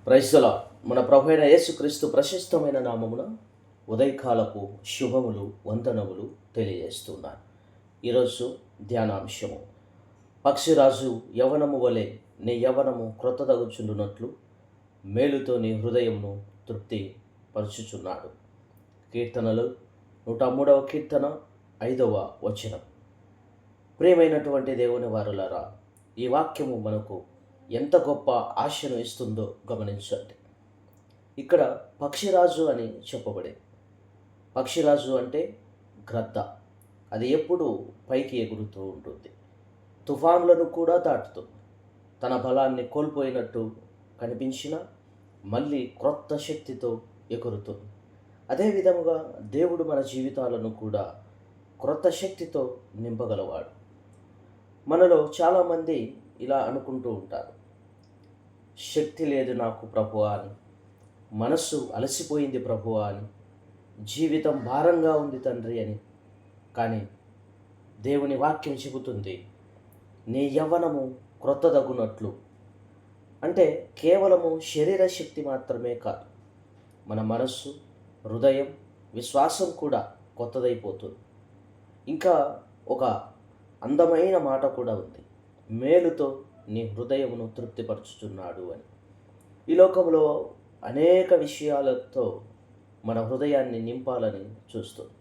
Praise the lord. మన ప్రభు అయిన యేసుక్రీస్తు ప్రశస్తమైన నామమున ఉదయకాలపు శుభములు వందనములు తెలియజేస్తున్నాను. ఈరోజు ధ్యానాంశము, పక్షిరాజు యవనము వలె నీ యవనము క్రొత్తదగుచుండునట్లు మేలుతో నీ హృదయమును తృప్తి పరుచుచున్నాడు. కీర్తనలు 103వ కీర్తన 5వ వచనం. ప్రియమైనటువంటి దేవుని వారులారా, ఈ వాక్యము మనకు ఎంత గొప్ప ఆశను ఇస్తుందో గమనించండి. ఇక్కడ పక్షిరాజు అని చెప్పబడింది. పక్షిరాజు అంటే గ్రద్ద. అది ఎప్పుడూ పైకి ఎగురుతూ ఉంటుంది, తుఫాన్లను కూడా దాటుతుంది. తన బలాన్ని కోల్పోయినట్టు కనిపించినా మళ్ళీ క్రొత్త శక్తితో ఎగురుతుంది. అదేవిధంగా దేవుడు మన జీవితాలను కూడా క్రొత్త శక్తితో నింపగలవాడు. మనలో చాలామంది ఇలా అనుకుంటూ ఉంటారు, శక్తి లేదు నాకు ప్రభువా అని, మనస్సు అలసిపోయింది ప్రభువా అని, జీవితం భారంగా ఉంది తండ్రి అని. కానీ దేవుని వాక్యం చెబుతుంది, నీ యవ్వనము క్రొత్తదగునట్లు. అంటే కేవలము శరీర శక్తి మాత్రమే కాదు, మన మనస్సు, హృదయం, విశ్వాసం కూడా కొత్తదైపోతుంది. ఇంకా ఒక అందమైన మాట కూడా ఉంది, మేలుతో నీ హృదయమును తృప్తిపరచుచున్నాడు అని. ఈ లోకంలో అనేక విషయాలతో మన హృదయాన్ని నింపాలని చూస్తుంది,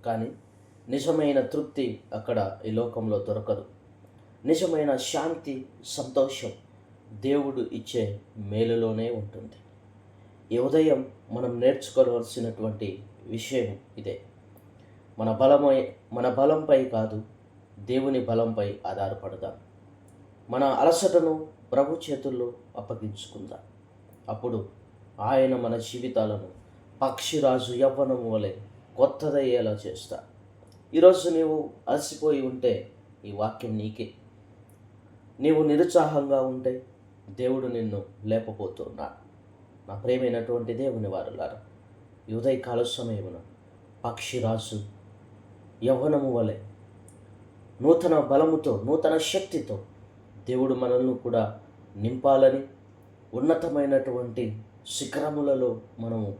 కానీ నిజమైన తృప్తి అక్కడ ఈ లోకంలో దొరకదు. నిజమైన శాంతి, సంతోషం దేవుడు ఇచ్చే మేలులోనే ఉంటుంది. ఈ ఉదయం మనం నేర్చుకోవాల్సినటువంటి విషయం ఇదే. మన బలంపై కాదు, దేవుని బలంపై ఆధారపడదాం. మన అలసటను ప్రభు చేతుల్లో అప్పగించుకుందాం. అప్పుడు ఆయన మన జీవితాలను పక్షిరాజు యవ్వనము వలె కొత్తదయ్యేలా చేస్తాడు. ఈరోజు నీవు అలసిపోయి ఉంటే ఈ వాక్యం నీకే. నీవు నిరుత్సాహంగా ఉంటే దేవుడు నిన్ను లేపబోతున్నాడు. నా ప్రియమైనటువంటి దేవుని వారులారా, ఈ ఉదయకాల సమయమున పక్షిరాజు యవ్వనము వలె నూతన బలముతో, నూతన శక్తితో దేవుడు మనల్ని కూడా నింపాలని, ఉన్నతమైనటువంటి శిఖరములలో మనము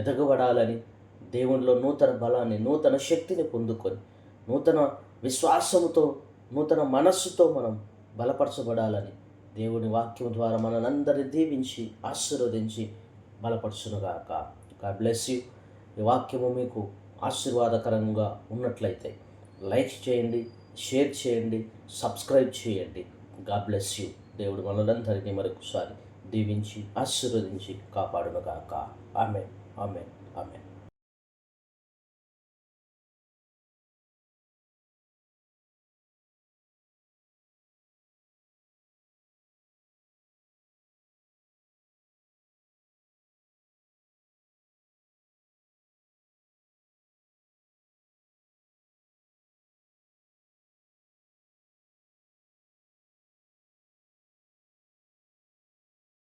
ఎదగబడాలని, దేవునిలో నూతన బలాన్ని, నూతన శక్తిని పొందుకొని, నూతన విశ్వాసముతో, నూతన మనస్సుతో మనం బలపరచబడాలని దేవుని వాక్యం ద్వారా మనందరినీ దీవించి ఆశీర్వదించి బలపరచునుగాక. God bless you. ఈ వాక్యము మీకు ఆశీర్వాదకరంగా ఉన్నట్లయితే లైక్ చేయండి, షేర్ చేయండి, సబ్స్క్రైబ్ చేయండి. God bless you. దేవుడు మనలందరినీ మరొకసారి దీవించి ఆశీర్వదించి కాపాడునుగాక. ఆమేన్, ఆమేన్, ఆమేన్.